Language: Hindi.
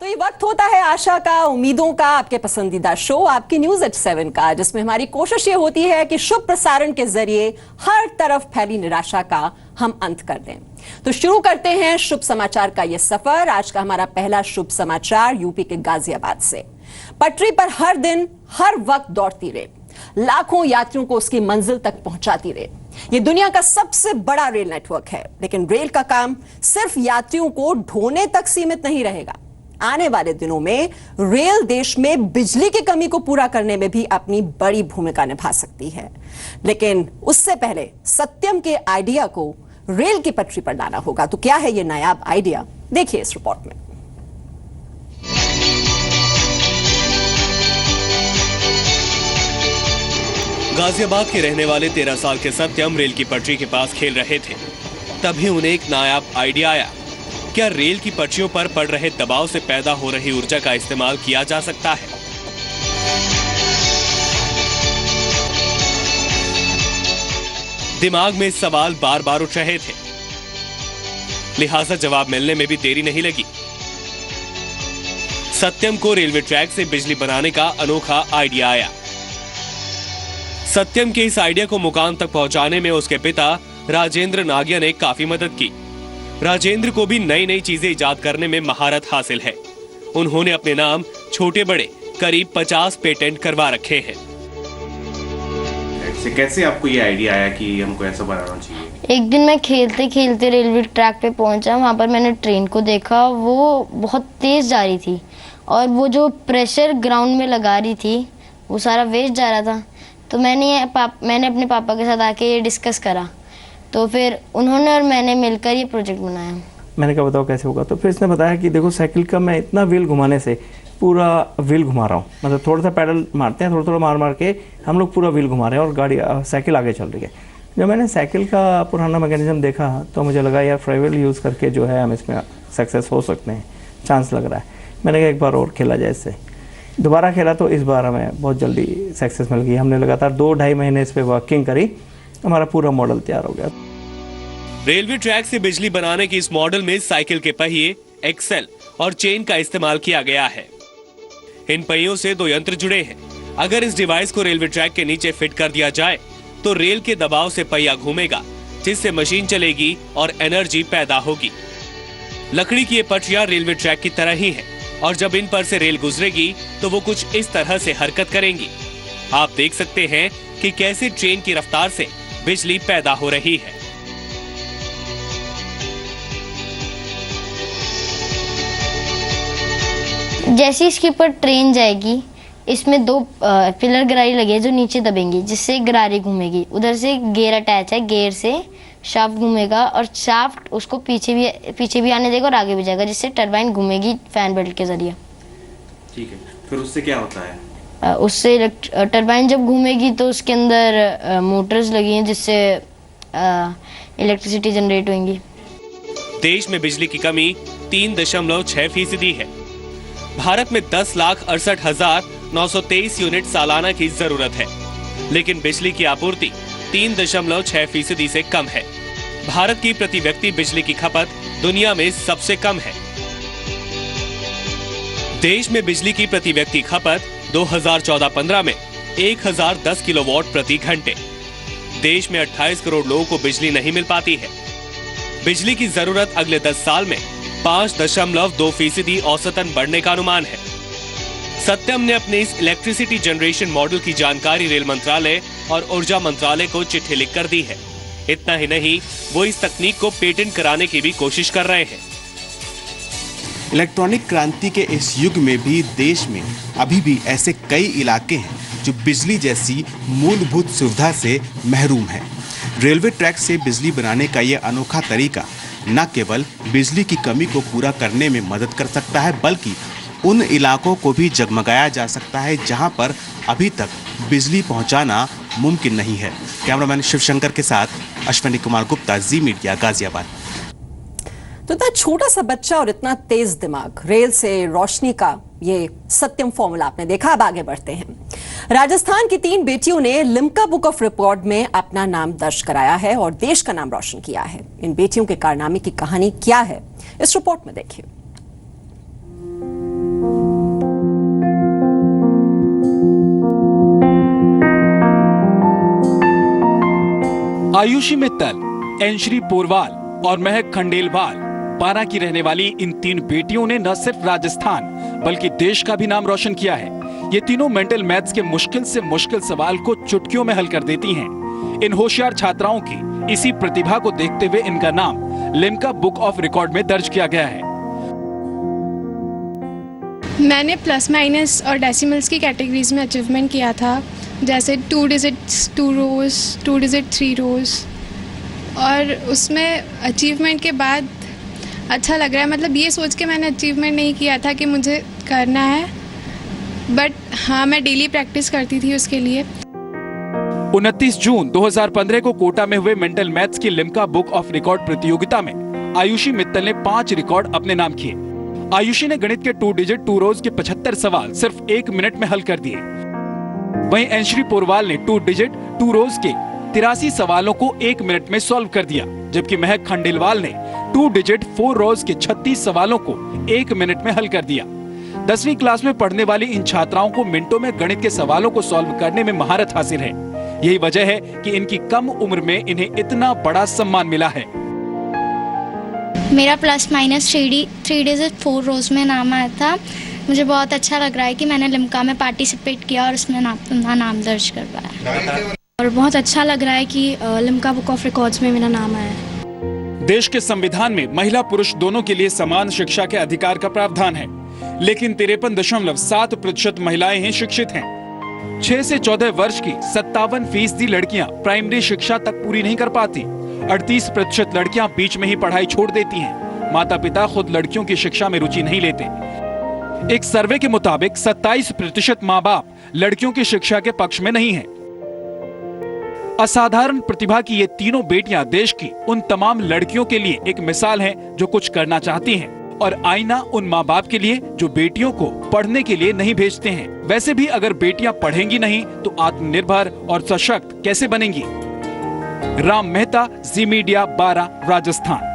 तो ये वक्त होता है आशा का, उम्मीदों का, आपके पसंदीदा शो आपकी न्यूज एट 7 का, जिसमें हमारी कोशिश ये होती है कि शुभ प्रसारण के जरिए हर तरफ फैली निराशा का हम अंत कर दें। तो शुरू करते हैं शुभ समाचार का ये सफर। आज का हमारा पहला शुभ समाचार यूपी के गाजियाबाद से। पटरी पर हर दिन हर वक्त दौड़ती रेल लाखों यात्रियों को उसकी मंजिल तक पहुंचाती रेल। ये दुनिया का सबसे बड़ा रेल नेटवर्क है, लेकिन रेल का काम सिर्फ यात्रियों को ढोने तक सीमित नहीं रहेगा। आने वाले दिनों में रेल देश में बिजली की कमी को पूरा करने में भी अपनी बड़ी भूमिका निभा सकती है। लेकिन उससे पहले सत्यम के आइडिया को रेल की पटरी पर लाना होगा। तो क्या है ये नायाब आइडिया, देखिए इस रिपोर्ट में। गाजियाबाद के रहने वाले 13 साल के सत्यम रेल की पटरी के पास खेल रहे थे। तभी उन्हें एक नायाब आइडिया आया। क्या रेल की पटरियों पर पड़ रहे दबाव से पैदा हो रही ऊर्जा का इस्तेमाल किया जा सकता है? दिमाग में सवाल बार बार उठ रहे थे, लिहाजा जवाब मिलने में भी देरी नहीं लगी। सत्यम को रेलवे ट्रैक से बिजली बनाने का अनोखा आइडिया आया। सत्यम के इस आइडिया को मुकाम तक पहुंचाने में उसके पिता राजेंद्र नागिया ने काफी मदद की। राजेंद्र को भी नई नई चीजें इजाद करने में महारत हासिल है। उन्होंने अपने नाम छोटे बड़े करीब 50 पेटेंट करवा रखे हैं। कैसे आपको ये आइडिया आया कि हमको ऐसा बनाना चाहिए? एक दिन मैं खेलते खेलते रेलवे ट्रैक पे पहुंचा। वहाँ पर मैंने ट्रेन को देखा, वो बहुत तेज जा रही थी और वो जो प्रेशर ग्राउंड में लगा रही थी वो सारा वेस्ट जा रहा था। तो मैंने अपने पापा के साथ आके ये डिस्कस करा, तो फिर उन्होंने और मैंने मिलकर ये प्रोजेक्ट बनाया। मैंने कहा बताओ कैसे होगा, तो फिर इसने बताया कि देखो साइकिल का मैं इतना व्हील घुमाने से पूरा व्हील घुमा रहा हूँ, मतलब थोड़ा सा पैडल मारते हैं, थोड़ा थोड़ा मार मार के हम लोग पूरा व्हील घुमा रहे हैं और गाड़ी साइकिल आगे चल रही है। जब मैंने साइकिल का पुराना मैकेनिज्म देखा तो मुझे लगा यार फ्लाईव्हील यूज़ करके जो है हम इसमें सक्सेस हो सकते हैं, चांस लग रहा है। मैंने कहा एक बार और खेला जाए इससे। दोबारा खेला तो इस बार हमें बहुत जल्दी सक्सेस मिल गई। हमने लगातार 2-2.5 महीने इस पर वर्किंग करी, हमारा पूरा मॉडल तैयार हो गया। रेलवे ट्रैक से बिजली बनाने की इस मॉडल में साइकिल के पहिए, एक्सेल और चेन का इस्तेमाल किया गया है। इन पहियों से 2 यंत्र जुड़े हैं। अगर इस डिवाइस को रेलवे ट्रैक के नीचे फिट कर दिया जाए तो रेल के दबाव से पहिया घूमेगा, जिससे मशीन चलेगी और एनर्जी पैदा होगी। लकड़ी की ये पटरियां रेलवे ट्रैक की तरह ही हैं और जब इन पर से रेल गुजरेगी तो वो कुछ इस तरह से हरकत करेंगी। आप देख सकते हैं कि कैसे ट्रेन की रफ्तार से बिजली पैदा हो रही है। जैसे इसके ऊपर ट्रेन जाएगी, इसमें 2 पिलर गरारी लगे जो नीचे दबेंगी, जिससे गरारी घूमेगी। उधर से गेयर अटैच है, गेयर से शाफ्ट घूमेगा और शाफ्ट उसको पीछे भी आने देगा और आगे भी जाएगा, जिससे टरबाइन घूमेगी फैन बेल्ट के जरिए। ठीक है, फिर उससे क्या होता है? उससे टरबाइन जब घूमेगी तो उसके अंदर मोटर्स लगी हैं, जिससे इलेक्ट्रिसिटी जनरेट होंगी। देश में बिजली की कमी 3.6% है। भारत में 10,68,923 यूनिट सालाना की जरूरत है, लेकिन बिजली की आपूर्ति 3.6% से कम है। भारत की प्रति व्यक्ति बिजली की खपत दुनिया में सबसे कम है। देश में बिजली की प्रति व्यक्ति खपत 2014-15 में 1010 किलोवाट प्रति घंटे। देश में 28 करोड़ लोगों को बिजली नहीं मिल पाती है। बिजली की जरूरत अगले 10 साल में 5.2% औसतन बढ़ने का अनुमान है। सत्यम ने अपने इस इलेक्ट्रिसिटी जनरेशन मॉडल की जानकारी रेल मंत्रालय और ऊर्जा मंत्रालय को चिट्ठी लिखकर दी है। इतना ही नहीं, वो इस तकनीक को पेटेंट कराने की भी कोशिश कर रहे हैं। इलेक्ट्रॉनिक क्रांति के इस युग में भी देश में अभी भी ऐसे कई इलाके हैं जो बिजली जैसी मूलभूत सुविधा से महरूम हैं। रेलवे ट्रैक से बिजली बनाने का यह अनोखा तरीका न केवल बिजली की कमी को पूरा करने में मदद कर सकता है, बल्कि उन इलाकों को भी जगमगाया जा सकता है जहां पर अभी तक बिजली पहुंचाना मुमकिन नहीं है। कैमरामैन शिवशंकर के साथ अश्विनी कुमार गुप्ता, जी मीडिया, गाजियाबाद। तो इतना छोटा सा बच्चा और इतना तेज दिमाग, रेल से रोशनी का ये सत्यम फॉर्मूला आपने देखा। अब आगे बढ़ते हैं। राजस्थान की 3 बेटियों ने लिम्का बुक ऑफ रिकॉर्ड में अपना नाम दर्ज कराया है और देश का नाम रोशन किया है। इन बेटियों के कारनामे की कहानी क्या है, इस रिपोर्ट में देखिए। आयुषी मित्तल, एनश्री पोरवाल और महक खंडेलवाल, बारां की रहने वाली इन 3 बेटियों ने न सिर्फ राजस्थान बल्कि देश का भी नाम रोशन किया है। ये तीनों मेंटल मैथ्स के मुश्किल से मुश्किल सवाल को चुटकियों में हल कर देती हैं। इन होशियार छात्राओं की इसी प्रतिभा को देखते हुए इनका नाम लिम्का बुक ऑफ रिकॉर्ड में दर्ज किया गया है। मैंने प्लस माइनस और डेसिमल्स की कैटेगरीज में अचीवमेंट किया था, जैसे 2 डिजिट्स 2 रोज, 2 डिजिट 3 रोज, और उसमें अचीवमेंट के बाद अच्छा लग रहा है। मतलब ये सोच के मैंने अचीवमेंट नहीं किया था कि मुझे करना है, बट हाँ मैं डेली प्रैक्टिस करती थी उसके लिए। 29 जून 2015 को कोटा में हुए मेंटल मैथ्स की लिम्का बुक ऑफ रिकॉर्ड प्रतियोगिता में आयुषी मित्तल ने 5 रिकॉर्ड अपने नाम किए। आयुषी ने गणित के 2 डिजिट 2 रोज के 75 सवाल सिर्फ 1 मिनट में हल कर दिए। वहीं एनश्री पोरवाल ने 2 डिजिट 2 रोज के 83 सवालों को 1 मिनट में सॉल्व कर दिया, जबकि महक खंडेलवाल ने 2 डिजिट 4 रोज के 36 सवालों को 1 मिनट में हल कर दिया। 10वीं क्लास में पढ़ने वाली इन छात्राओं को मिनटों में गणित के सवालों को सॉल्व करने में महारत हासिल है। यही वजह है कि इनकी कम उम्र में इन्हें इतना बड़ा सम्मान मिला है। मेरा प्लस माइनस 3 डिजिट 4 रोज में नाम आया था। मुझे बहुत अच्छा लग रहा है कि मैंने लिम्का में पार्टिसिपेट किया और उसमें अपना नाम दर्ज करवाया, और बहुत अच्छा लग रहा है कि लिम्का बुक ऑफ रिकॉर्ड्स में मेरा नाम आया है। देश के संविधान में महिला पुरुष दोनों के लिए समान शिक्षा के अधिकार का प्रावधान है, लेकिन 53.7% महिलाएं ही शिक्षित हैं। 6 से 14 वर्ष की 57% लड़कियां प्राइमरी शिक्षा तक पूरी नहीं कर पाती। 38% लड़कियां बीच में ही पढ़ाई छोड़ देती हैं। माता पिता खुद लड़कियों की शिक्षा में रुचि नहीं लेते। एक सर्वे के मुताबिक 27% माँ बाप लड़कियों की शिक्षा के पक्ष में नहीं है। असाधारण प्रतिभा की ये तीनों बेटियां देश की उन तमाम लड़कियों के लिए एक मिसाल हैं जो कुछ करना चाहती हैं, और आईना उन माँ बाप के लिए जो बेटियों को पढ़ने के लिए नहीं भेजते हैं। वैसे भी अगर बेटियां पढ़ेंगी नहीं तो आत्मनिर्भर और सशक्त कैसे बनेंगी? राम मेहता, जी मीडिया, बारां, राजस्थान।